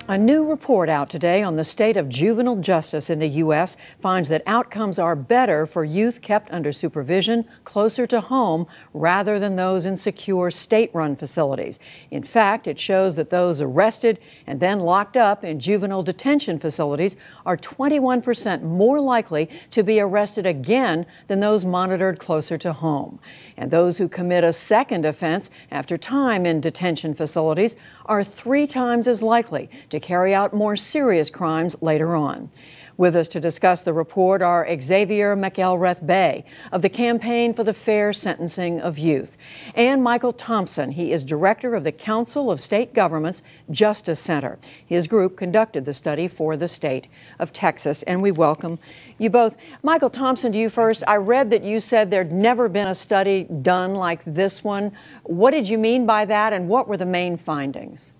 A new report out today on the state of juvenile justice in the U.S. finds that outcomes are better for youth kept under supervision closer to home rather than those in secure state-run facilities. In fact, it shows that those arrested and then locked up in juvenile detention facilities are 21% more likely to be arrested again than those monitored closer to home. And those who commit a second offense after time in detention facilities are 3 times as likely to carry out more serious crimes later on. With us to discuss the report are Xavier McElrath-Bey of the Campaign for the Fair Sentencing of Youth and Michael Thompson. He is director of the Council of State Governments Justice Center. His group conducted the study for the state of Texas, and we welcome you both. Michael Thompson, to you first. I read that you said there'd never been a study done like this one. What did you mean by that, and what were the main findings?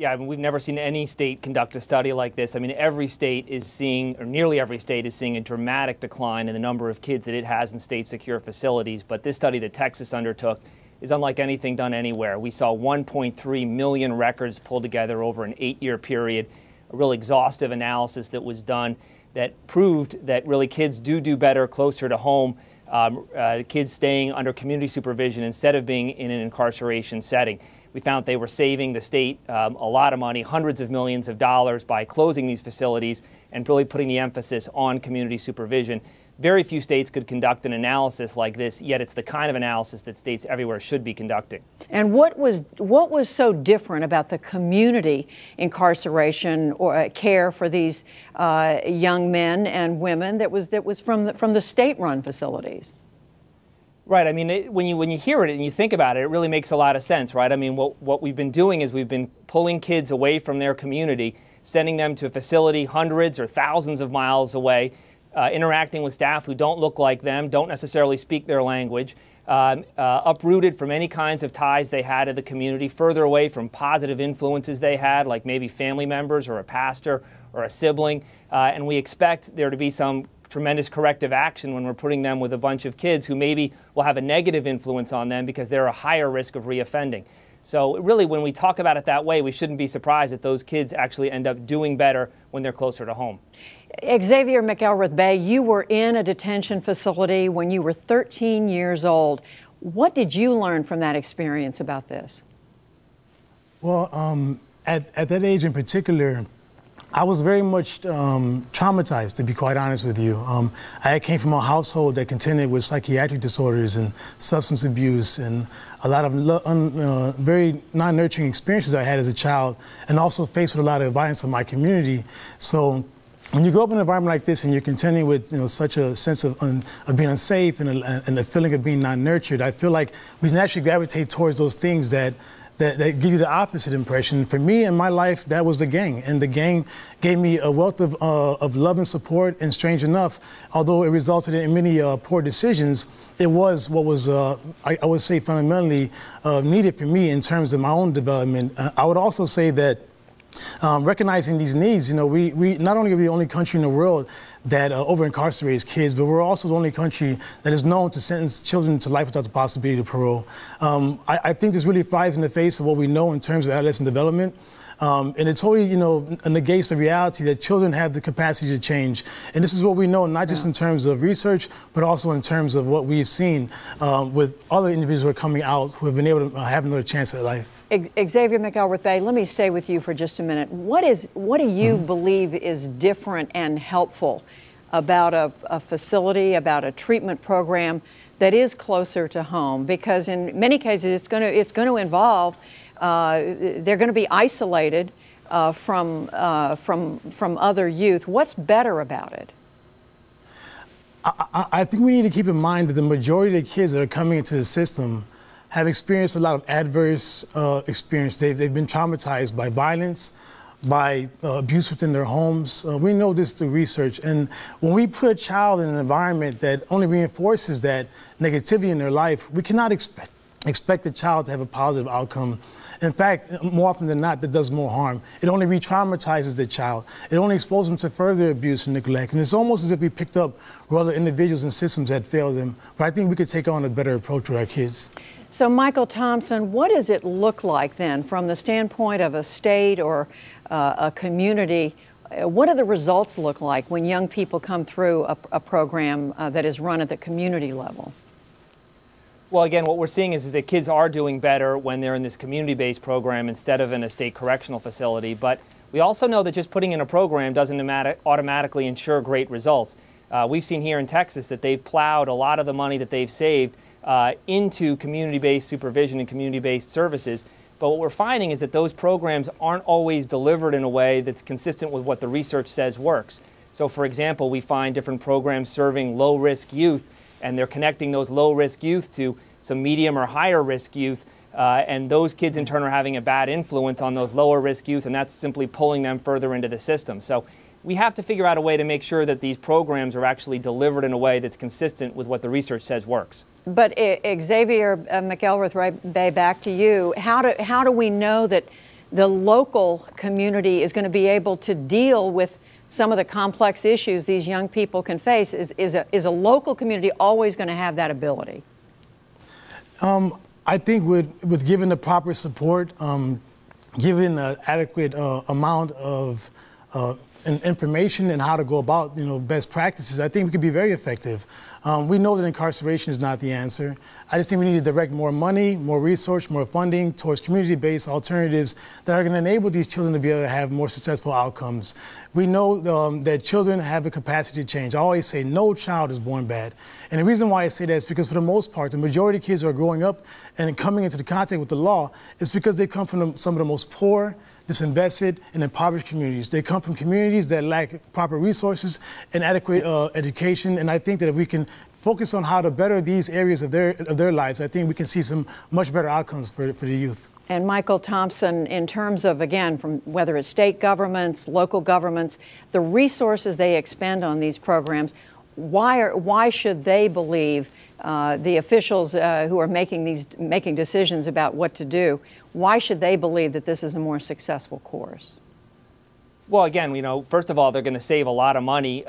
Yeah, I mean, we've never seen any state conduct a study like this. I mean, every state is seeing, or nearly every state is seeing, a dramatic decline in the number of kids that it has in state secure facilities. But this study that Texas undertook is unlike anything done anywhere. We saw 1.3 million records pulled together over an 8-year period, a real exhaustive analysis that was done that proved that really kids do better closer to home, kids staying under community supervision instead of being in an incarceration setting. We found they were saving the state a lot of money, hundreds of millions of dollars, by closing these facilities and really putting the emphasis on community supervision. Very few states could conduct an analysis like this, yet it's the kind of analysis that states everywhere should be conducting. And what was so different about the community incarceration or care for these young men and women that was from the state-run facilities? Right. I mean, when you hear it and you think about it, it really makes a lot of sense, right? I mean, what we've been doing is we've been pulling kids away from their community, sending them to a facility hundreds or thousands of miles away, interacting with staff who don't look like them, don't necessarily speak their language, uprooted from any kinds of ties they had to the community, further away from positive influences they had, like maybe family members or a pastor or a sibling. And we expect there to be some tremendous corrective action when we're putting them with a bunch of kids who maybe will have a negative influence on them because they're a higher risk of reoffending. So really, when we talk about it that way, we shouldn't be surprised that those kids actually end up doing better when they're closer to home. Xavier McElrath-Bey, you were in a detention facility when you were 13 years old. What did you learn from that experience about this? Well, at that age in particular, I was very much traumatized, to be quite honest with you. I came from a household that contended with psychiatric disorders and substance abuse and a lot of very non-nurturing experiences I had as a child, and also faced with a lot of violence in my community. So when you grow up in an environment like this and you're contending with such a sense of being unsafe and a feeling of being non-nurtured, I feel like we naturally gravitate towards those things that give you the opposite impression. For me in my life, that was the gang. And the gang gave me a wealth of love and support, and strange enough, although it resulted in many poor decisions, it was what was, I would say, fundamentally needed for me in terms of my own development. I would also say that recognizing these needs, we not only are we the only country in the world that over-incarcerates kids, but we're also the only country that is known to sentence children to life without the possibility of parole. I think this really flies in the face of what we know in terms of adolescent development. And it totally, negates the reality that children have the capacity to change. And this is what we know, not just in terms of research, but also in terms of what we've seen with other individuals who are coming out who have been able to have another chance at life. Xavier McElrath-Bey, let me stay with you for just a minute. What do you believe is different and helpful about a facility, about a treatment program that is closer to home? Because in many cases, it's going to involve they're going to be isolated from other youth. What's better about it? I think we need to keep in mind that the majority of the kids that are coming into the system have experienced a lot of adverse experience. They've been traumatized by violence, by abuse within their homes. We know this through research. And when we put a child in an environment that only reinforces that negativity in their life, we cannot expect the child to have a positive outcome. In fact, more often than not, that does more harm. It only re-traumatizes the child. It only exposes them to further abuse and neglect. And it's almost as if we picked up where other individuals and systems had failed them. But I think we could take on a better approach with our kids. So, Michael Thompson, what does it look like then from the standpoint of a state or a community? What do the results look like when young people come through a program that is run at the community level? Well, again, what we're seeing is that kids are doing better when they're in this community-based program instead of in a state correctional facility. But we also know that just putting in a program doesn't automatically ensure great results. We've seen here in Texas that they've plowed a lot of the money that they've saved into community-based supervision and community-based services. But what we're finding is that those programs aren't always delivered in a way that's consistent with what the research says works. So, for example, we find different programs serving low-risk youth, and they're connecting those low-risk youth to some medium or higher-risk youth, and those kids in turn are having a bad influence on those lower-risk youth, and that's simply pulling them further into the system. So we have to figure out a way to make sure that these programs are actually delivered in a way that's consistent with what the research says works. But Xavier McElrath-Bey, back to you. How do we know that the local community is going to be able to deal with some of the complex issues these young people can face? Is a local community always going to have that ability? I think with given the proper support, given an adequate amount of information and how to go about, best practices, I think we could be very effective. We know that incarceration is not the answer. I just think we need to direct more money, more resource, more funding towards community-based alternatives that are going to enable these children to be able to have more successful outcomes. We know that children have the capacity to change. I always say no child is born bad. And the reason why I say that is because for the most part, the majority of kids who are growing up and coming into the contact with the law is because they come from some of the most poor, disinvested, and impoverished communities. They come from communities that lack proper resources and adequate education. And I think that if we can focus on how to better these areas of their lives, I think we can see some much better outcomes for the youth. And Michael Thompson, in terms of, again, from whether it's state governments, local governments, the resources they expend on these programs, why should they believe the officials who are making decisions about what to do, why should they believe that this is a more successful course? Well, again, first of all, they're going to save a lot of money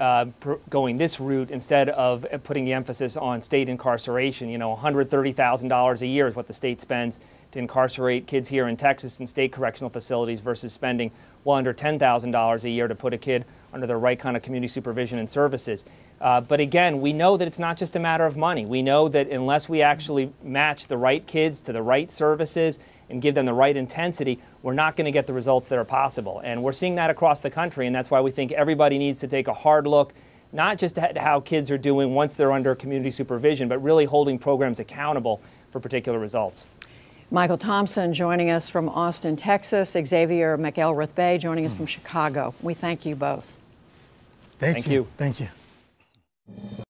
going this route instead of putting the emphasis on state incarceration. $130,000 a year is what the state spends to incarcerate kids here in Texas in state correctional facilities versus spending well under $10,000 a year to put a kid under the right kind of community supervision and services. But again, we know that it's not just a matter of money. We know that unless we actually match the right kids to the right services and give them the right intensity, we're not going to get the results that are possible. And we're seeing that across the country, and that's why we think everybody needs to take a hard look, not just at how kids are doing once they're under community supervision, but really holding programs accountable for particular results. Michael Thompson joining us from Austin, Texas. Xavier McElrath-Bey joining us from Chicago. We thank you both. Thank you. Thank you.